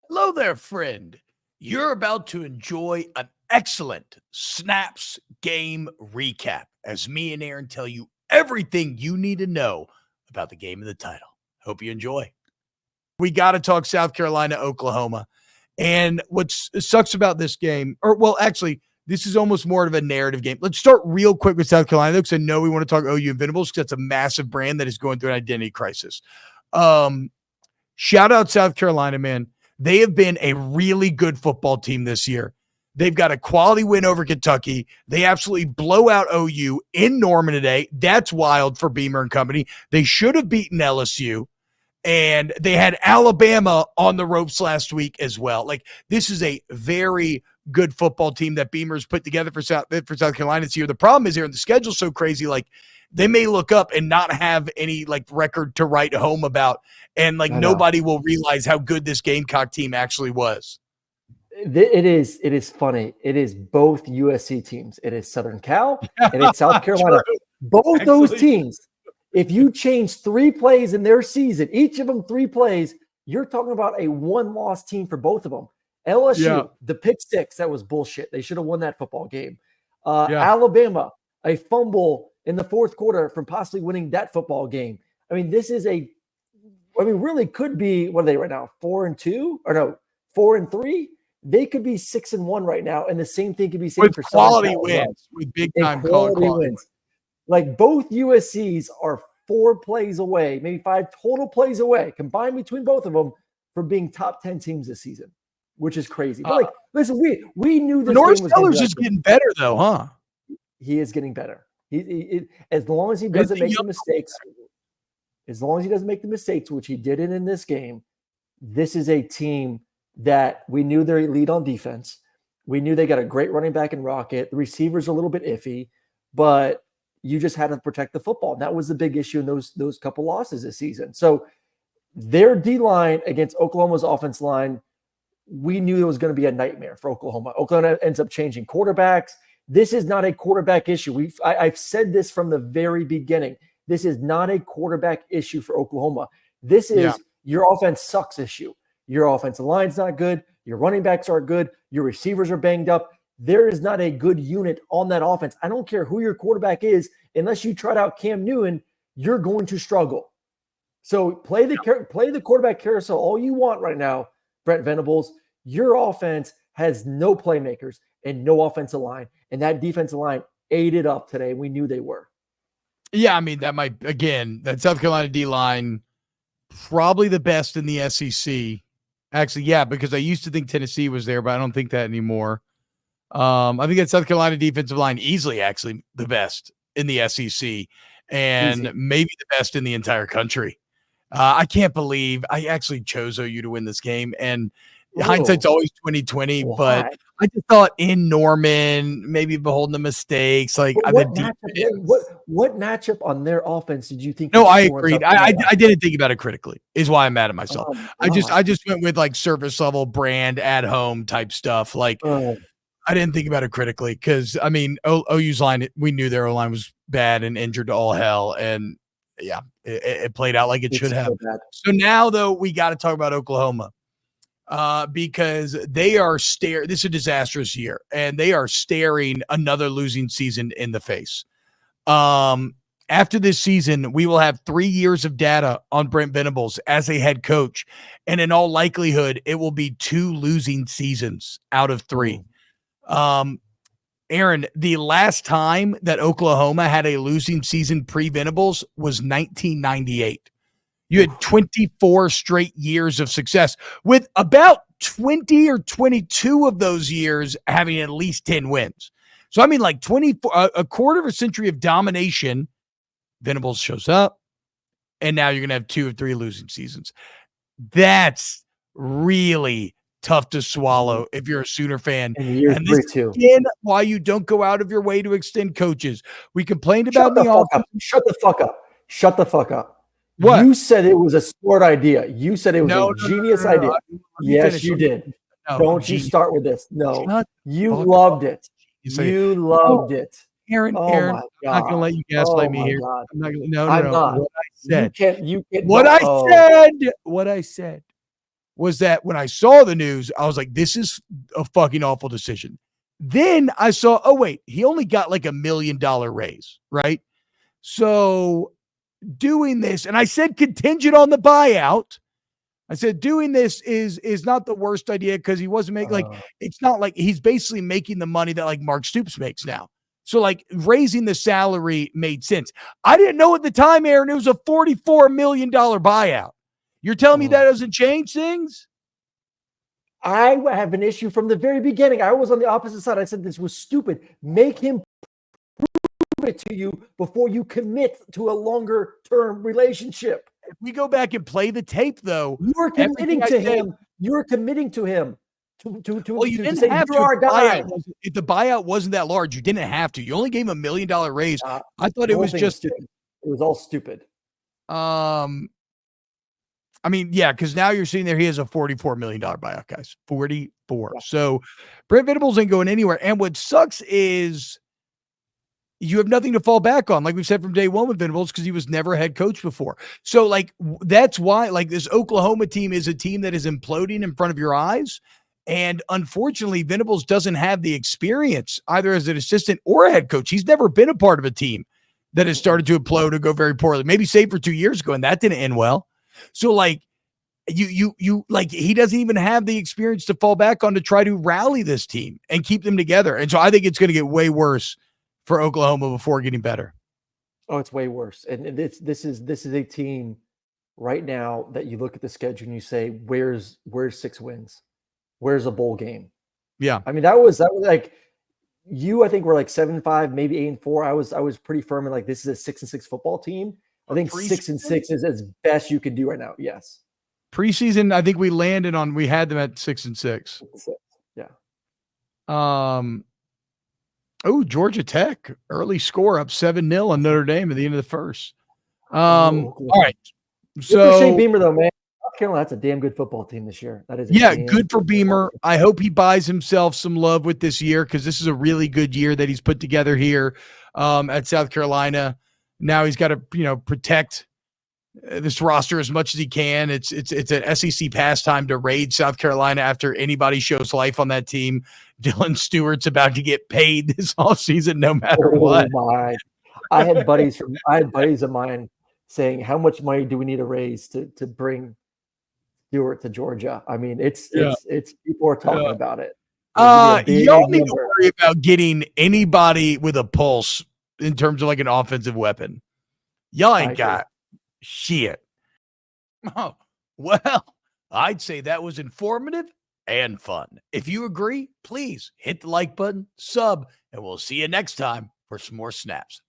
Hello there, friend. You're about to enjoy an excellent Snaps game recap as me and Aaron tell you everything you need to know about the game of the title. Hope you enjoy. We got to talk South Carolina, Oklahoma. And what sucks about this game, actually, this is almost more of a narrative game. Let's start real quick with South Carolina, because I know we want to talk OU and Venables, because that's a massive brand that is going through an identity crisis. Shout out South Carolina, man. They have been a really good football team this year. They've got a quality win over Kentucky. They absolutely blow out OU in Norman today. That's wild for Beamer and company. They should have beaten LSU. And they had Alabama on the ropes last week as well. Like, this is a very good football team that Beamer's put together for South Carolina this year. The problem is here, the schedule's so crazy, like, they may look up and not have any like record to write home about, and like nobody will realize how good this Gamecock team actually was. It is funny. It is both USC teams. It is Southern Cal and it's South Carolina. Both those teams. If you change 3 plays in their season, each of them 3 plays, you're talking about a 1-loss team for both of them. LSU, the pick six, that was bullshit. They should have won that football game. Alabama, a fumble in the fourth quarter from possibly winning that football game. I mean, this is really could be, what are they right now? 4-2 or no, 4-3? They could be 6-1 right now. And the same thing could be said for quality wins, with big time quality wins. Like, both USCs are 4 plays away, maybe 5 total plays away, combined between both of them, from being top 10 teams this season, which is crazy. But like, listen, we knew this North Sellers is getting better though, huh? He is getting better. He as long as he doesn't make the mistakes, which he didn't in this game. This is a team that we knew their elite on defense. We knew they got a great running back in Rocket. The receivers are a little bit iffy, but you just had to protect the football. That was the big issue in those couple losses this season. So their D-line against Oklahoma's offense line, we knew it was going to be a nightmare for Oklahoma. Oklahoma ends up changing quarterbacks. This is not a quarterback issue. I've said this from the very beginning. This is not a quarterback issue for Oklahoma. This is your offense sucks issue. Your offensive line's not good. Your running backs aren't good. Your receivers are banged up. There is not a good unit on that offense. I don't care who your quarterback is. Unless you tried out Cam Newton, you're going to struggle. So play the quarterback carousel all you want right now, Brent Venables. Your offense has no playmakers and no offensive line. And that defensive line ate it up today. We knew they were. Yeah, I mean, that South Carolina D-line, probably the best in the SEC. Actually, yeah, because I used to think Tennessee was there, but I don't think that anymore. I think that South Carolina defensive line easily actually the best in the SEC and maybe the best in the entire country. I can't believe I actually chose OU to win this game, and hindsight's always 2020, but I just thought in Norman, maybe beholding the mistakes. Like, what matchup on their offense did you think? No, I agreed. I didn't think about it critically, is why I'm mad at myself. I just went with like service level brand at home type stuff. Like, I didn't think about it critically because, I mean, OU's line, we knew their O-line was bad and injured to all hell. And, yeah, it played out like it should have. So now, though, we got to talk about Oklahoma because they are this is a disastrous year, and they are staring another losing season in the face. After this season, we will have 3 years of data on Brent Venables as a head coach, and in all likelihood, it will be 2 losing seasons out of 3. Aaron, the last time that Oklahoma had a losing season pre-Venables was 1998. You had 24 straight years of success, with about 20 or 22 of those years having at least 10 wins. So, I mean, like 24, a quarter of a century of domination. Venables shows up, and now you're going to have 2 of 3 losing seasons. That's really tough to swallow if you're a Sooner fan. And this is again why you don't go out of your way to extend coaches. We complained about the offense. Shut the fuck up. Shut the fuck up. What? You said it was a smart idea. You said it was a genius idea. Yes, you did. Don't you start with this. No, you loved it. You loved it. Aaron, I'm not going to let you gaslight me here. God. I'm not going to. No. I'm not. What I said. You can't. What I said. was that when I saw the news, I was like, this is a fucking awful decision. Then I saw, oh, wait, he only got like $1 million raise, right? So doing this, and I said contingent on the buyout. I said doing this is not the worst idea because he wasn't making it's not like he's basically making the money that like Mark Stoops makes now. So like raising the salary made sense. I didn't know at the time, Aaron, it was a $44 million buyout. You're telling me that doesn't change things? I have an issue from the very beginning. I was on the opposite side. I said this was stupid. Make him prove it to you before you commit to a longer term relationship. If we go back and play the tape, though, you're committing to him. You're committing to him. Well, you didn't have to. Our guy. If the buyout wasn't that large, you didn't have to. You only gave him $1 million raise. I thought it was just. It was all stupid. I mean, yeah, because now you're seeing there he has a $44 million buyout, guys. 44. Yeah. So Brent Venables ain't going anywhere. And what sucks is you have nothing to fall back on, like we've said from day one with Venables, because he was never a head coach before. So, like, that's why, like, this Oklahoma team is a team that is imploding in front of your eyes. And unfortunately, Venables doesn't have the experience either as an assistant or a head coach. He's never been a part of a team that has started to implode or go very poorly. Maybe save for 2 years ago, and that didn't end well. So, like, you like, he doesn't even have the experience to fall back on to try to rally this team and keep them together. And so I think it's going to get way worse for Oklahoma before getting better. Oh, it's way worse. And this is a team right now that you look at the schedule and you say, where's 6 wins? Where's a bowl game? Yeah. I mean, that was like, you, I think we're like 7-5, maybe 8-4. I was pretty firm in like, this is a 6-6 football team. I think 6-6 is as best you can do right now. Yes. Preseason, I think we had them at 6-6. Yeah. Oh, Georgia Tech early score up 7-0 on Notre Dame at the end of the first. All right. So good for Shane Beamer, though, man. South Carolina, that's a damn good football team this year. That is good for Beamer. I hope he buys himself some love with this year, because this is a really good year that he's put together here at South Carolina. Now he's got to, protect this roster as much as he can. It's an SEC pastime to raid South Carolina after anybody shows life on that team. Dylan Stewart's about to get paid this offseason no matter what. My. I had buddies of mine saying, how much money do we need to raise to bring Stewart to Georgia? I mean, it's people are talking about it. You don't need to worry about getting anybody with a pulse in terms of like an offensive weapon. Y'all ain't got shit. Oh, well, I'd say that was informative and fun. If you agree, please hit the like button, sub, and we'll see you next time for some more snaps.